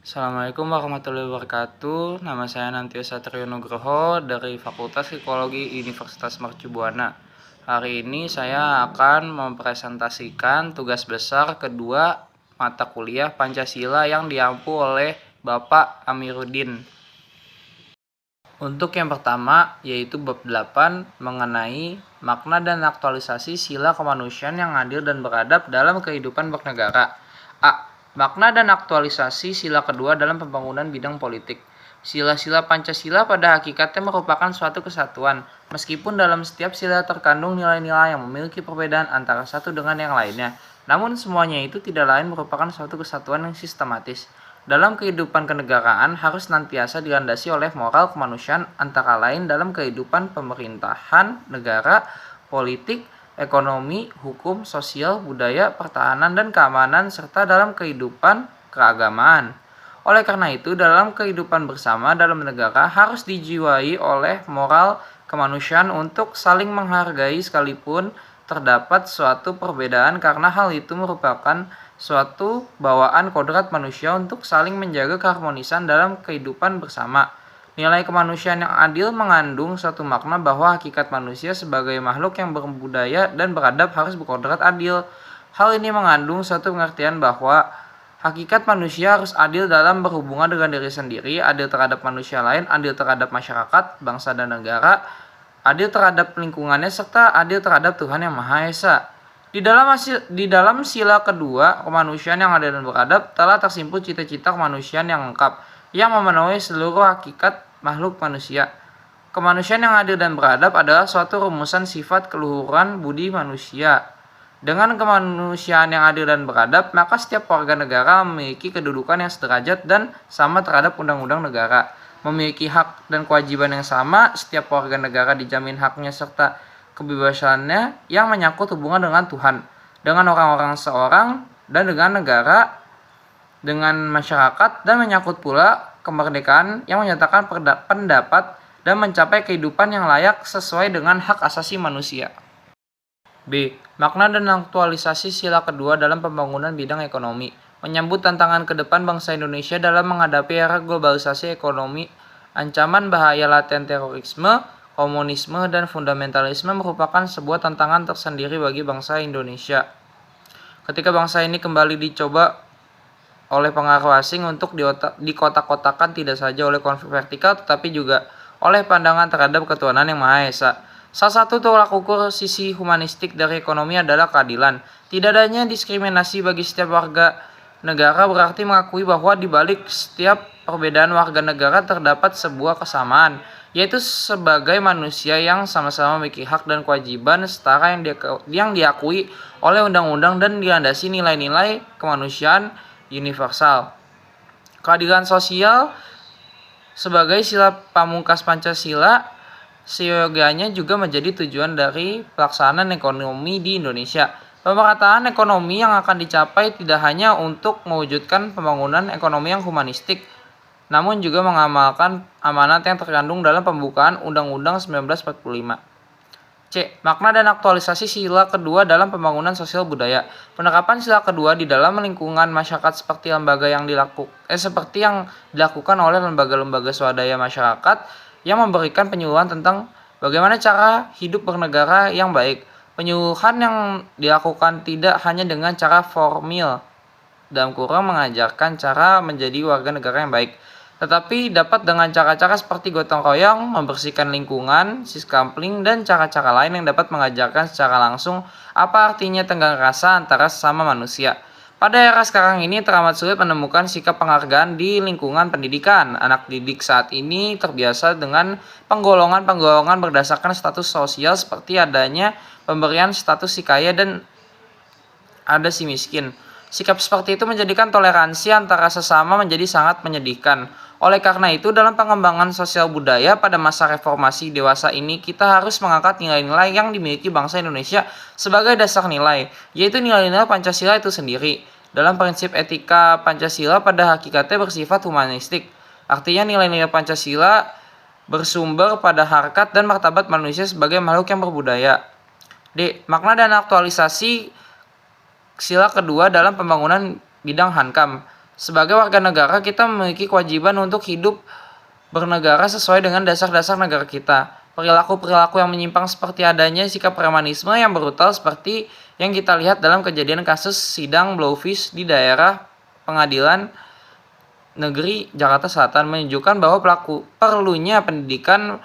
Assalamualaikum warahmatullahi wabarakatuh. Nama saya Nantio Satrio Nugroho dari Fakultas Psikologi Universitas Mercu Buana. Hari ini saya akan mempresentasikan tugas besar kedua mata kuliah Pancasila yang diampu oleh Bapak Amiruddin. Untuk yang pertama yaitu bab 8 mengenai makna dan aktualisasi sila kemanusiaan yang adil dan beradab dalam kehidupan bernegara. A. Makna dan aktualisasi sila kedua dalam pembangunan bidang politik. Sila-sila Pancasila pada hakikatnya merupakan suatu kesatuan, meskipun dalam setiap sila terkandung nilai-nilai yang memiliki perbedaan antara satu dengan yang lainnya. Namun semuanya itu tidak lain merupakan suatu kesatuan yang sistematis. Dalam kehidupan kenegaraan harus senantiasa dilandasi oleh moral kemanusiaan antara lain dalam kehidupan pemerintahan, negara, politik, ekonomi, hukum, sosial, budaya, pertahanan, dan keamanan, serta dalam kehidupan keagamaan. Oleh karena itu, dalam kehidupan bersama dalam negara harus dijiwai oleh moral kemanusiaan untuk saling menghargai sekalipun terdapat suatu perbedaan, karena hal itu merupakan suatu bawaan kodrat manusia untuk saling menjaga keharmonisan dalam kehidupan bersama. Nilai kemanusiaan yang adil mengandung suatu makna bahwa hakikat manusia sebagai makhluk yang berbudaya dan beradab harus berkodrat adil. Hal ini mengandung suatu pengertian bahwa hakikat manusia harus adil dalam berhubungan dengan diri sendiri, adil terhadap manusia lain, adil terhadap masyarakat, bangsa dan negara, adil terhadap lingkungannya, serta adil terhadap Tuhan Yang Maha Esa. Di dalam sila kedua, kemanusiaan yang adil dan beradab telah tersimpul cita-cita kemanusiaan yang lengkap, yang memenuhi seluruh hakikat makhluk manusia. Kemanusiaan yang adil dan beradab adalah suatu rumusan sifat keluhuran budi manusia. Dengan kemanusiaan yang adil dan beradab, maka setiap warga negara memiliki kedudukan yang sederajat dan sama terhadap undang-undang negara. Memiliki hak dan kewajiban yang sama, setiap warga negara dijamin haknya serta kebebasannya yang menyangkut hubungan dengan Tuhan, dengan orang-orang seorang, dan dengan negara, dengan masyarakat, dan menyangkut pula kemerdekaan yang menyatakan pendapat dan mencapai kehidupan yang layak sesuai dengan hak asasi manusia. B. Makna dan aktualisasi sila kedua dalam pembangunan bidang ekonomi. Menyambut tantangan ke depan bangsa Indonesia dalam menghadapi era globalisasi ekonomi, ancaman bahaya laten terorisme, komunisme, dan fundamentalisme merupakan sebuah tantangan tersendiri bagi bangsa Indonesia. Ketika bangsa ini kembali dicoba oleh pengaruh asing untuk dikotak-kotakan tidak saja oleh konflik vertikal tetapi juga oleh pandangan terhadap ketuhanan Yang Maha Esa. Salah satu tolak ukur sisi humanistik dari ekonomi adalah keadilan. Tidak adanya diskriminasi bagi setiap warga negara berarti mengakui bahwa di balik setiap perbedaan warga negara terdapat sebuah kesamaan, yaitu sebagai manusia yang sama-sama memiliki hak dan kewajiban setara yang diakui oleh undang-undang dan dilandasi nilai-nilai kemanusiaan universal. Keadilan sosial sebagai sila pamungkas Pancasila seyogianya juga menjadi tujuan dari pelaksanaan ekonomi di Indonesia. Pemerataan ekonomi yang akan dicapai tidak hanya untuk mewujudkan pembangunan ekonomi yang humanistik, namun juga mengamalkan amanat yang terkandung dalam pembukaan Undang-Undang 1945. C. Makna dan aktualisasi sila kedua dalam pembangunan sosial budaya. Penerapan sila kedua di dalam lingkungan masyarakat seperti yang dilakukan oleh lembaga-lembaga swadaya masyarakat yang memberikan penyuluhan tentang bagaimana cara hidup bernegara yang baik. Penyuluhan yang dilakukan tidak hanya dengan cara formil dalam kurang mengajarkan cara menjadi warga negara yang baik, tetapi dapat dengan cara-cara seperti gotong royong, membersihkan lingkungan, siskampling, dan cara-cara lain yang dapat mengajarkan secara langsung apa artinya tenggang rasa antara sesama manusia. Pada era sekarang ini teramat sulit menemukan sikap penghargaan di lingkungan pendidikan. Anak didik saat ini terbiasa dengan penggolongan-penggolongan berdasarkan status sosial seperti adanya pemberian status si kaya dan ada si miskin. Sikap seperti itu menjadikan toleransi antara sesama menjadi sangat menyedihkan. Oleh karena itu, dalam pengembangan sosial budaya pada masa reformasi dewasa ini, kita harus mengangkat nilai-nilai yang dimiliki bangsa Indonesia sebagai dasar nilai, yaitu nilai-nilai Pancasila itu sendiri. Dalam prinsip etika Pancasila pada hakikatnya bersifat humanistik. Artinya nilai-nilai Pancasila bersumber pada harkat dan martabat manusia sebagai makhluk yang berbudaya. D. Makna dan aktualisasi sila kedua dalam pembangunan bidang Hankam. Sebagai warga negara, kita memiliki kewajiban untuk hidup bernegara sesuai dengan dasar-dasar negara kita. Perilaku-perilaku yang menyimpang seperti adanya sikap premanisme yang brutal seperti yang kita lihat dalam kejadian kasus sidang Blowfish di daerah pengadilan negeri Jakarta Selatan menunjukkan bahwa perlunya pendidikan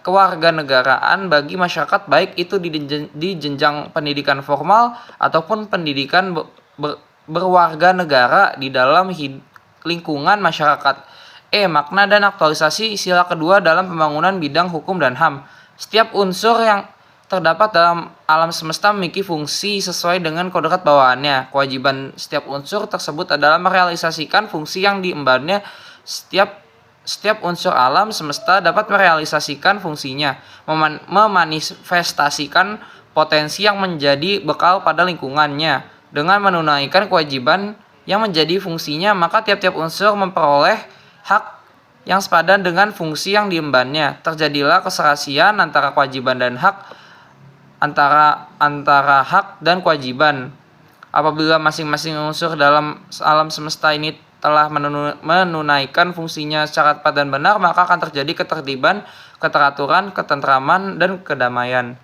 kewarganegaraan bagi masyarakat, baik itu di jenjang pendidikan formal ataupun pendidikan berwarga negara di dalam lingkungan masyarakat. Makna dan aktualisasi sila kedua dalam pembangunan bidang hukum dan HAM. Setiap unsur yang terdapat dalam alam semesta memiliki fungsi sesuai dengan kodrat bawaannya. Kewajiban setiap unsur tersebut adalah merealisasikan fungsi yang diembannya. Setiap unsur alam semesta dapat merealisasikan fungsinya, memanifestasikan potensi yang menjadi bekal pada lingkungannya. Dengan menunaikan kewajiban yang menjadi fungsinya, maka tiap-tiap unsur memperoleh hak yang sepadan dengan fungsi yang diembannya. Terjadilah keserasian antara kewajiban dan hak, antara hak dan kewajiban. Apabila masing-masing unsur dalam alam semesta ini telah menunaikan fungsinya secara tepat dan benar, maka akan terjadi ketertiban, keteraturan, ketentraman, dan kedamaian.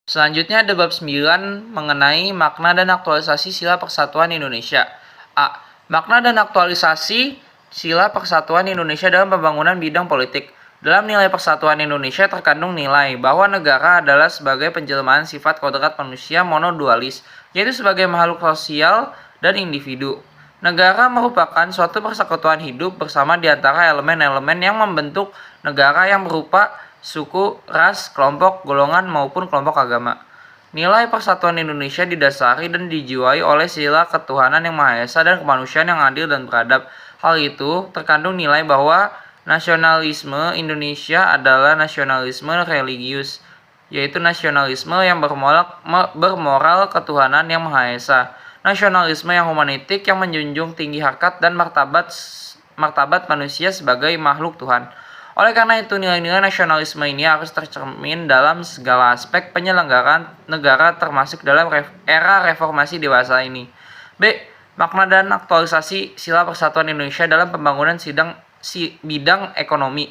Selanjutnya ada bab 9 mengenai makna dan aktualisasi sila persatuan Indonesia. A. Makna dan aktualisasi sila persatuan Indonesia dalam pembangunan bidang politik. Dalam nilai persatuan Indonesia terkandung nilai bahwa negara adalah sebagai penjelmaan sifat kodrat manusia monodualis, yaitu sebagai makhluk sosial dan individu. Negara merupakan suatu persekutuan hidup bersama di antara elemen-elemen yang membentuk negara yang berupa suku, ras, kelompok, golongan, maupun kelompok agama. Nilai persatuan Indonesia didasari dan dijiwai oleh sila ketuhanan yang Maha Esa dan kemanusiaan yang adil dan beradab. Hal itu terkandung nilai bahwa nasionalisme Indonesia adalah nasionalisme religius, yaitu nasionalisme yang bermoral ketuhanan yang Maha Esa. Nasionalisme yang humanitik yang menjunjung tinggi harkat dan martabat manusia sebagai makhluk Tuhan. Oleh karena itu, nilai-nilai nasionalisme ini harus tercermin dalam segala aspek penyelenggaraan negara termasuk dalam era reformasi dewasa ini. B. Makna dan aktualisasi sila persatuan Indonesia dalam pembangunan bidang ekonomi.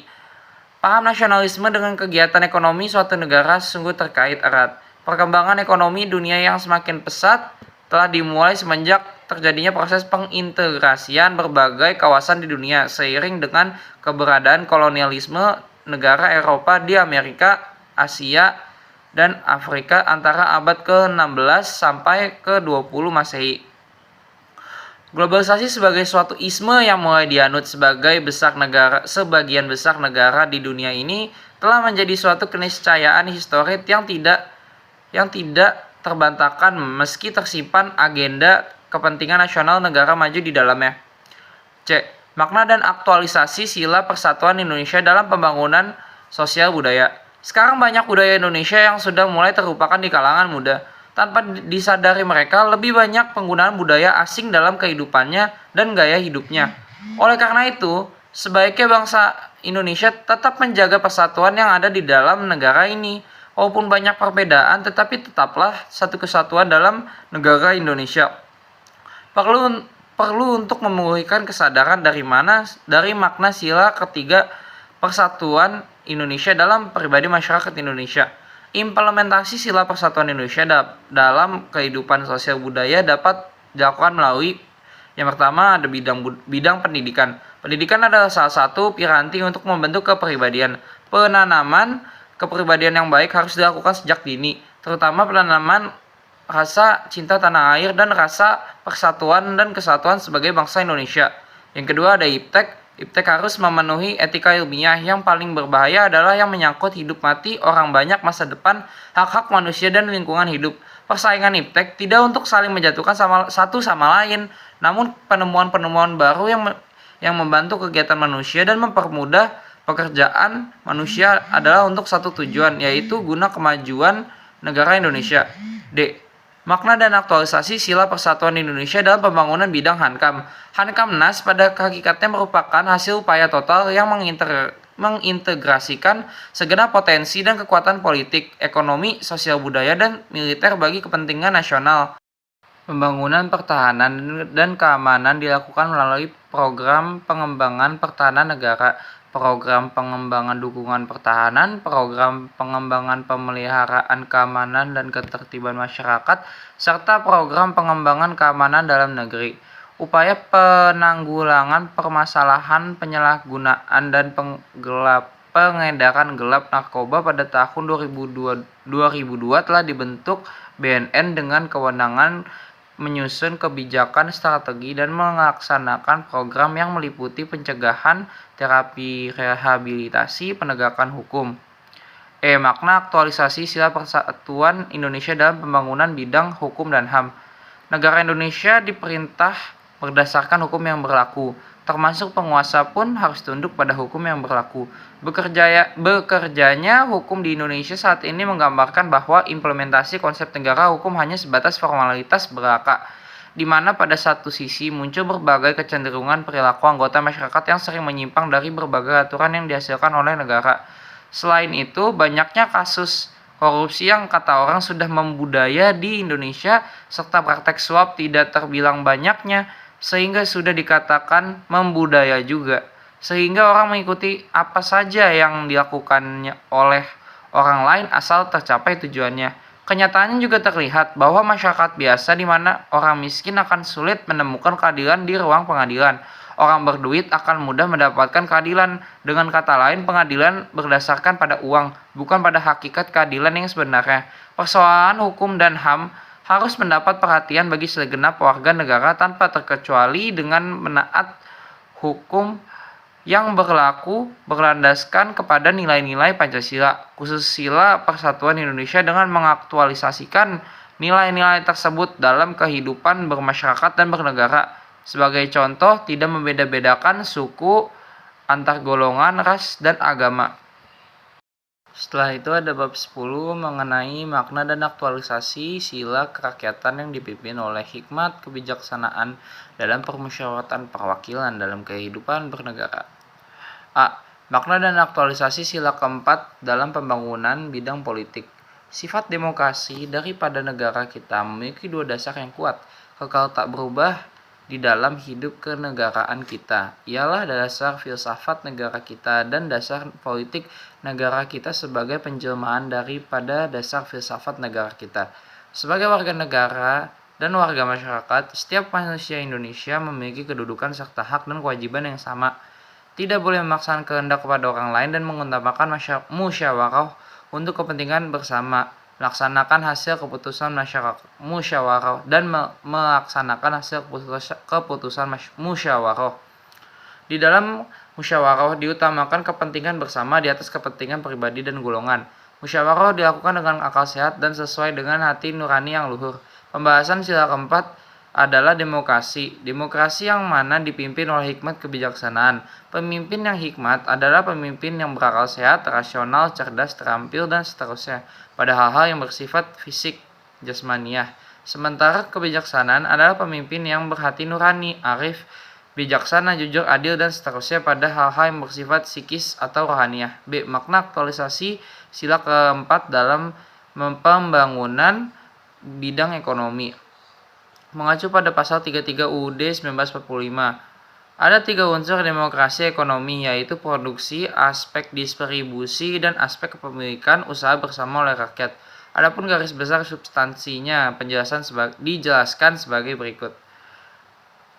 Paham nasionalisme dengan kegiatan ekonomi suatu negara sungguh terkait erat. Perkembangan ekonomi dunia yang semakin pesat telah dimulai semenjak terjadinya proses pengintegrasian berbagai kawasan di dunia seiring dengan keberadaan kolonialisme negara Eropa di Amerika, Asia, dan Afrika antara abad ke-16 sampai ke-20 Masehi. Globalisasi sebagai suatu isme yang mulai dianut sebagian besar negara di dunia ini telah menjadi suatu keniscayaan historis yang tidak terbantahkan meski tersimpan agenda kepentingan nasional negara maju di dalamnya. C. Makna dan aktualisasi sila persatuan Indonesia dalam pembangunan sosial budaya. Sekarang banyak budaya Indonesia yang sudah mulai terlupakan di kalangan muda. Tanpa disadari mereka, lebih banyak penggunaan budaya asing dalam kehidupannya dan gaya hidupnya. Oleh karena itu, sebaiknya bangsa Indonesia tetap menjaga persatuan yang ada di dalam negara ini. Walaupun banyak perbedaan, tetapi tetaplah satu kesatuan dalam negara Indonesia. Perlu untuk memulihkan kesadaran dari makna sila ketiga persatuan Indonesia dalam pribadi masyarakat Indonesia. Implementasi sila persatuan Indonesia dalam kehidupan sosial budaya dapat dilakukan melalui yang pertama ada bidang pendidikan. Pendidikan adalah salah satu piranti untuk membentuk kepribadian. Penanaman kepribadian yang baik harus dilakukan sejak dini, terutama penanaman rasa cinta tanah air dan rasa persatuan dan kesatuan sebagai bangsa Indonesia. Yang kedua ada iptek. Iptek harus memenuhi etika ilmiah. Yang paling berbahaya adalah yang menyangkut hidup mati orang banyak, masa depan, hak-hak manusia dan lingkungan hidup. Persaingan iptek tidak untuk saling menjatuhkan satu sama lain, namun penemuan-penemuan baru yang membantu kegiatan manusia dan mempermudah pekerjaan manusia adalah untuk satu tujuan, yaitu guna kemajuan negara Indonesia. D. Makna dan aktualisasi sila persatuan Indonesia dalam pembangunan bidang Hankam. Hankamnas pada hakikatnya merupakan hasil upaya total yang mengintegrasikan segenap potensi dan kekuatan politik, ekonomi, sosial budaya, dan militer bagi kepentingan nasional. Pembangunan pertahanan dan keamanan dilakukan melalui program pengembangan pertahanan negara, program pengembangan dukungan pertahanan, program pengembangan pemeliharaan keamanan dan ketertiban masyarakat, serta program pengembangan keamanan dalam negeri. Upaya penanggulangan permasalahan penyalahgunaan dan pengedaran gelap narkoba pada tahun 2002 telah dibentuk BNN dengan kewenangan menyusun kebijakan strategi dan melaksanakan program yang meliputi pencegahan, terapi rehabilitasi, penegakan hukum. Makna aktualisasi sila persatuan Indonesia dalam pembangunan bidang hukum dan HAM. Negara Indonesia diperintah berdasarkan hukum yang berlaku, termasuk penguasa pun harus tunduk pada hukum yang berlaku. Bekerjanya hukum di Indonesia saat ini menggambarkan bahwa implementasi konsep negara hukum hanya sebatas formalitas belaka, di mana pada satu sisi muncul berbagai kecenderungan perilaku anggota masyarakat yang sering menyimpang dari berbagai aturan yang dihasilkan oleh negara. Selain itu, banyaknya kasus korupsi yang kata orang sudah membudaya di Indonesia, serta praktek suap tidak terbilang banyaknya, sehingga sudah dikatakan membudaya juga. Sehingga orang mengikuti apa saja yang dilakukannya oleh orang lain asal tercapai tujuannya. Kenyataannya juga terlihat bahwa masyarakat biasa di mana orang miskin akan sulit menemukan keadilan di ruang pengadilan. Orang berduit akan mudah mendapatkan keadilan. Dengan kata lain, pengadilan berdasarkan pada uang, bukan pada hakikat keadilan yang sebenarnya. Persoalan hukum dan HAM harus mendapat perhatian bagi segenap warga negara tanpa terkecuali dengan menaat hukum yang berlaku berlandaskan kepada nilai-nilai Pancasila, khusus sila persatuan Indonesia, dengan mengaktualisasikan nilai-nilai tersebut dalam kehidupan bermasyarakat dan bernegara. Sebagai contoh, tidak membeda-bedakan suku, antar golongan, ras, dan agama. Setelah itu ada bab 10 mengenai makna dan aktualisasi sila kerakyatan yang dipimpin oleh hikmat kebijaksanaan dalam permusyawaratan perwakilan dalam kehidupan bernegara. Makna dan aktualisasi sila keempat dalam pembangunan bidang politik. Sifat demokrasi daripada negara kita memiliki dua dasar yang kuat, kekal tak berubah di dalam hidup kenegaraan kita. Ialah dasar filsafat negara kita dan dasar politik negara kita sebagai penjelmaan daripada dasar filsafat negara kita. Sebagai warga negara dan warga masyarakat, setiap manusia Indonesia memiliki kedudukan serta hak dan kewajiban yang sama. Tidak boleh memaksakan kehendak kepada orang lain dan mengutamakan musyawarah untuk kepentingan bersama, melaksanakan hasil keputusan musyawarah dan melaksanakan hasil keputusan musyawarah. Di dalam musyawarah diutamakan kepentingan bersama di atas kepentingan pribadi dan golongan. Musyawarah dilakukan dengan akal sehat dan sesuai dengan hati nurani yang luhur. Pembahasan sila keempat adalah demokrasi. Demokrasi yang mana dipimpin oleh hikmat kebijaksanaan. Pemimpin yang hikmat adalah pemimpin yang berakal sehat, rasional, cerdas, terampil, dan seterusnya pada hal-hal yang bersifat fisik, jasmaniah. Sementara kebijaksanaan adalah pemimpin yang berhati nurani, arif, bijaksana, jujur, adil, dan seterusnya pada hal-hal yang bersifat psikis atau rohaniah. B. Makna aktualisasi sila keempat dalam pembangunan bidang ekonomi. Mengacu pada pasal 33 UUD 1945, ada tiga unsur demokrasi ekonomi, yaitu produksi, aspek distribusi, dan aspek kepemilikan usaha bersama oleh rakyat. Adapun garis besar substansinya dijelaskan sebagai berikut.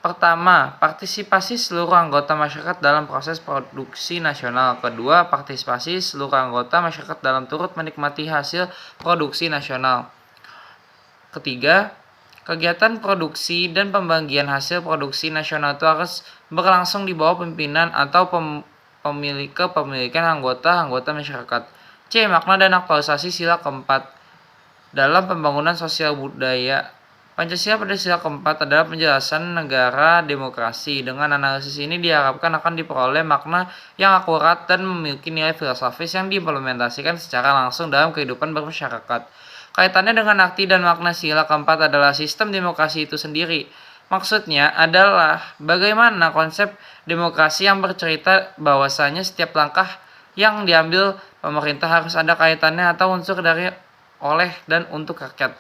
Pertama, partisipasi seluruh anggota masyarakat dalam proses produksi nasional. Kedua, partisipasi seluruh anggota masyarakat dalam turut menikmati hasil produksi nasional. Ketiga, kegiatan produksi dan pembagian hasil produksi nasional itu harus berlangsung di bawah pimpinan atau kepemilikan anggota masyarakat. C. Makna dan aktualisasi sila keempat dalam pembangunan sosial budaya. Pancasila pada sila keempat adalah penjelasan negara demokrasi. Dengan analisis ini diharapkan akan diperoleh makna yang akurat dan memiliki nilai filosofis yang diimplementasikan secara langsung dalam kehidupan bermasyarakat. Kaitannya dengan arti dan makna sila keempat adalah sistem demokrasi itu sendiri. Maksudnya adalah bagaimana konsep demokrasi yang bercerita bahwasanya setiap langkah yang diambil pemerintah harus ada kaitannya atau unsur dari, oleh, dan untuk rakyat.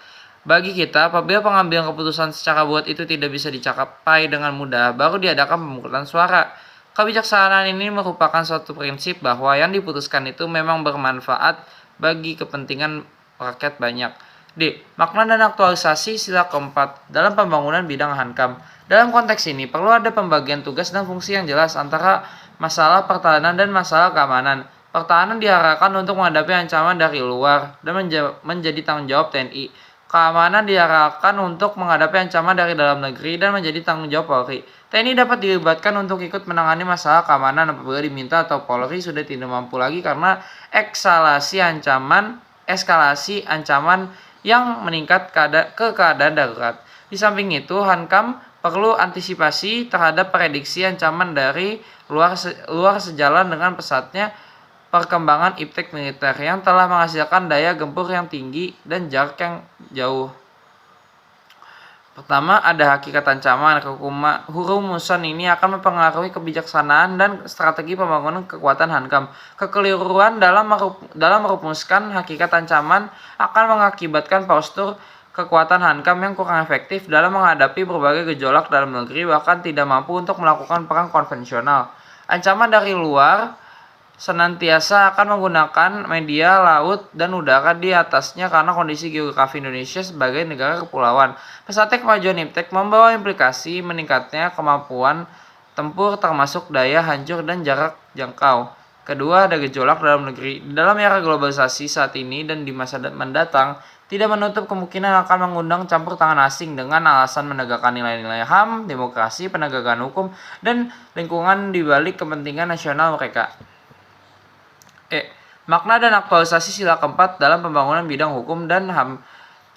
Bagi kita, apabila pengambilan keputusan secara bulat itu tidak bisa dicapai dengan mudah, baru diadakan pemungutan suara. Kebijaksanaan ini merupakan suatu prinsip bahwa yang diputuskan itu memang bermanfaat bagi kepentingan rakyat banyak. D. Makna dan aktualisasi sila keempat dalam pembangunan bidang Hankam. Dalam konteks ini, perlu ada pembagian tugas dan fungsi yang jelas antara masalah pertahanan dan masalah keamanan. Pertahanan diarahkan untuk menghadapi ancaman dari luar dan menjadi tanggung jawab TNI. Keamanan diarahkan untuk menghadapi ancaman dari dalam negeri dan menjadi tanggung jawab Polri. TNI dapat dilibatkan untuk ikut menangani masalah keamanan apabila diminta atau Polri sudah tidak mampu lagi karena eskalasi ancaman yang meningkat ke keadaan darurat. Di samping itu, Hankam perlu antisipasi terhadap prediksi ancaman dari luar sejalan dengan pesatnya perkembangan iptek militer yang telah menghasilkan daya gempur yang tinggi dan jarak yang jauh. Pertama, ada hakikat ancaman. Rumusan ini akan mempengaruhi kebijaksanaan dan strategi pembangunan kekuatan Hankam. Kekeliruan dalam merumuskan hakikat ancaman akan mengakibatkan postur kekuatan Hankam yang kurang efektif dalam menghadapi berbagai gejolak dalam negeri, bahkan tidak mampu untuk melakukan perang konvensional. Ancaman dari luar senantiasa akan menggunakan media laut dan udara di atasnya karena kondisi geografi Indonesia sebagai negara kepulauan. Pesatnya kemajuan iptek membawa implikasi meningkatnya kemampuan tempur termasuk daya hancur dan jarak jangkau. Kedua, ada gejolak dalam negeri. Dalam era globalisasi saat ini dan di masa mendatang, tidak menutup kemungkinan akan mengundang campur tangan asing dengan alasan menegakkan nilai-nilai HAM, demokrasi, penegakan hukum, dan lingkungan di balik kepentingan nasional mereka. Makna dan aktualisasi sila keempat dalam pembangunan bidang hukum dan HAM.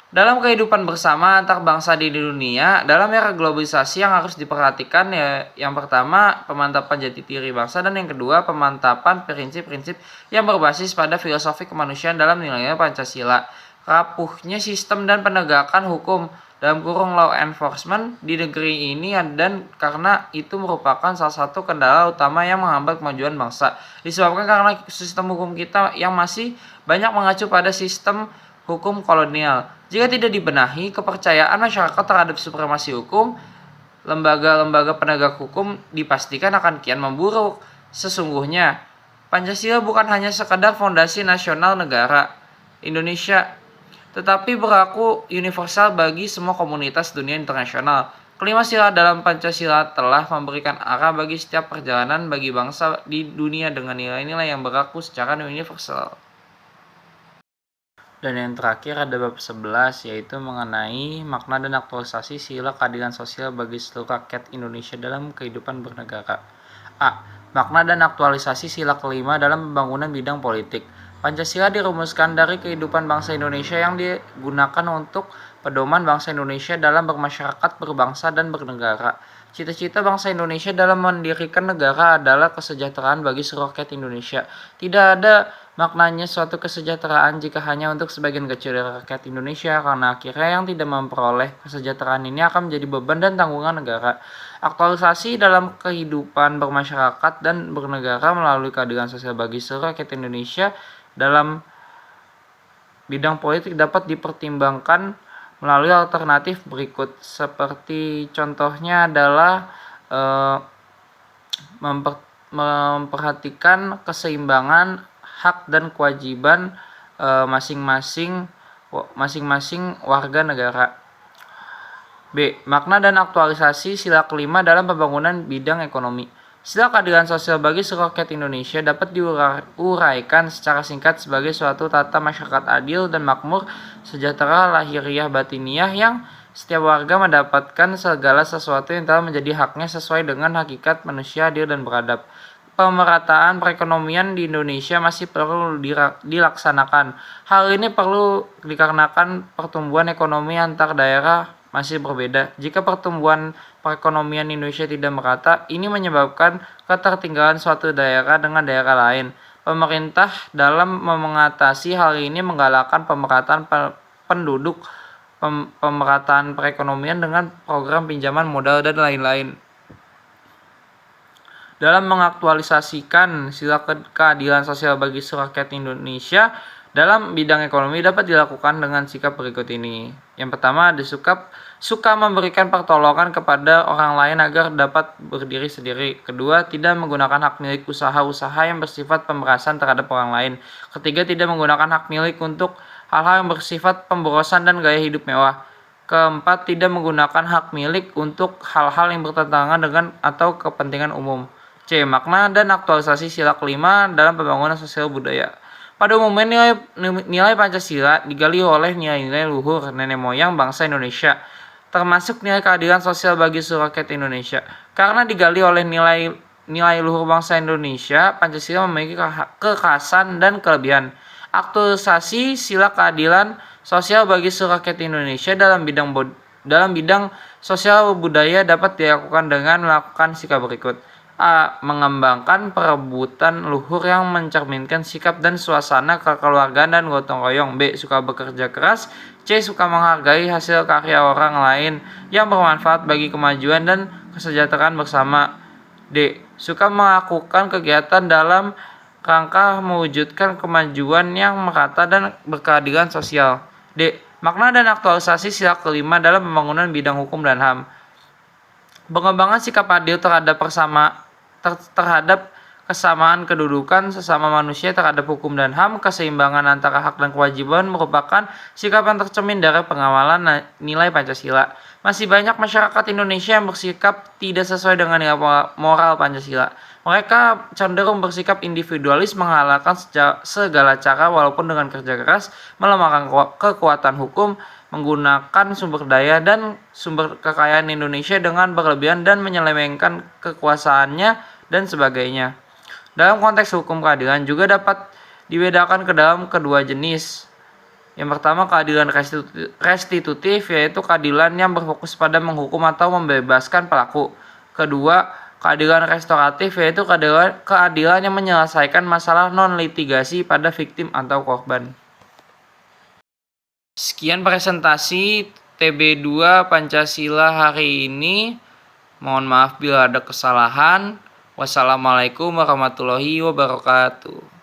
Dalam kehidupan bersama antar bangsa di dunia, dalam era globalisasi yang harus diperhatikan yang pertama, pemantapan jati diri bangsa, dan yang kedua, pemantapan prinsip-prinsip yang berbasis pada filosofi kemanusiaan dalam nilai Pancasila. Rapuhnya sistem dan penegakan hukum dalam kurung law enforcement di negeri ini dan karena itu merupakan salah satu kendala utama yang menghambat kemajuan bangsa. Disebabkan karena sistem hukum kita yang masih banyak mengacu pada sistem hukum kolonial. Jika tidak dibenahi, kepercayaan masyarakat terhadap supremasi hukum, lembaga-lembaga penegak hukum dipastikan akan kian memburuk. Sesungguhnya, Pancasila bukan hanya sekedar fondasi nasional negara Indonesia, tetapi berlaku universal bagi semua komunitas dunia internasional. Kelima sila dalam Pancasila telah memberikan arah bagi setiap perjalanan bagi bangsa di dunia dengan nilai-nilai yang berlaku secara universal. Dan yang terakhir ada bab 11, yaitu mengenai makna dan aktualisasi sila keadilan sosial bagi seluruh rakyat Indonesia dalam kehidupan bernegara. A. Makna dan aktualisasi sila kelima dalam pembangunan bidang politik. Pancasila dirumuskan dari kehidupan bangsa Indonesia yang digunakan untuk pedoman bangsa Indonesia dalam bermasyarakat, berbangsa, dan bernegara. Cita-cita bangsa Indonesia dalam mendirikan negara adalah kesejahteraan bagi seluruh rakyat Indonesia. Tidak ada maknanya suatu kesejahteraan jika hanya untuk sebagian kecil dari rakyat Indonesia, karena akhirnya yang tidak memperoleh kesejahteraan ini akan menjadi beban dan tanggungan negara. Aktualisasi dalam kehidupan bermasyarakat dan bernegara melalui keadilan sosial bagi seluruh rakyat Indonesia dalam bidang politik dapat dipertimbangkan melalui alternatif berikut, seperti contohnya adalah memperhatikan keseimbangan hak dan kewajiban masing-masing warga negara. B. Makna dan aktualisasi sila kelima dalam pembangunan bidang ekonomi. Sila keadilan sosial bagi seluruh rakyat Indonesia dapat diuraikan secara singkat sebagai suatu tata masyarakat adil dan makmur, sejahtera lahiriah batiniah yang setiap warga mendapatkan segala sesuatu yang telah menjadi haknya sesuai dengan hakikat manusia adil dan beradab. Pemerataan perekonomian di Indonesia masih perlu dilaksanakan. Hal ini perlu dikarenakan pertumbuhan ekonomi antar daerah masih berbeda. Jika pertumbuhan perekonomian Indonesia tidak merata, ini menyebabkan ketertinggalan suatu daerah dengan daerah lain. Pemerintah dalam mengatasi hal ini menggalakkan pemerataan penduduk, pemerataan perekonomian dengan program pinjaman modal dan lain-lain. Dalam mengaktualisasikan sila keadilan sosial bagi seluruh rakyat Indonesia Dalam bidang ekonomi dapat dilakukan dengan sikap berikut ini. Yang pertama, suka memberikan pertolongan kepada orang lain agar dapat berdiri sendiri. Kedua, tidak menggunakan hak milik usaha-usaha yang bersifat pemerasan terhadap orang lain. Ketiga, tidak menggunakan hak milik untuk hal-hal yang bersifat pemborosan dan gaya hidup mewah. Keempat, tidak menggunakan hak milik untuk hal-hal yang bertentangan dengan atau kepentingan umum. C. Makna dan aktualisasi sila kelima dalam pembangunan sosial budaya. Pada umumnya nilai Pancasila digali oleh nilai-nilai luhur nenek moyang bangsa Indonesia, termasuk nilai keadilan sosial bagi seluruh rakyat Indonesia. Karena digali oleh nilai luhur bangsa Indonesia, Pancasila memiliki kekhasan dan kelebihan. Aktualisasi sila keadilan sosial bagi seluruh rakyat Indonesia dalam bidang sosial budaya dapat dilakukan dengan melakukan sikap berikut. A. Mengembangkan perebutan luhur yang mencerminkan sikap dan suasana kekeluargaan dan gotong royong. B. Suka bekerja keras. C. Suka menghargai hasil karya orang lain yang bermanfaat bagi kemajuan dan kesejahteraan bersama. D. Suka melakukan kegiatan dalam rangka mewujudkan kemajuan yang merata dan berkeadilan sosial. D. Makna dan aktualisasi sila kelima dalam pembangunan bidang hukum dan HAM. Pengembangan sikap adil terhadap kesamaan kedudukan sesama manusia terhadap hukum dan HAM, keseimbangan antara hak dan kewajiban merupakan sikap yang tercermin dari pengawalan nilai Pancasila. Masih banyak masyarakat Indonesia yang bersikap tidak sesuai dengan nilai moral Pancasila. Mereka cenderung bersikap individualis, menghalalkan segala cara walaupun dengan kerja keras, melemahkan kekuatan hukum, menggunakan sumber daya dan sumber kekayaan Indonesia dengan berlebihan dan menyelewengkan kekuasaannya dan sebagainya. Dalam konteks hukum, keadilan juga dapat dibedakan ke dalam kedua jenis. Yang pertama, keadilan restitutif, yaitu keadilan yang berfokus pada menghukum atau membebaskan pelaku. Kedua, keadilan restoratif, yaitu keadilan yang menyelesaikan masalah non-litigasi pada viktim atau korban. Sekian presentasi TB2 Pancasila hari ini. Mohon maaf bila ada kesalahan. Wassalamualaikum warahmatullahi wabarakatuh.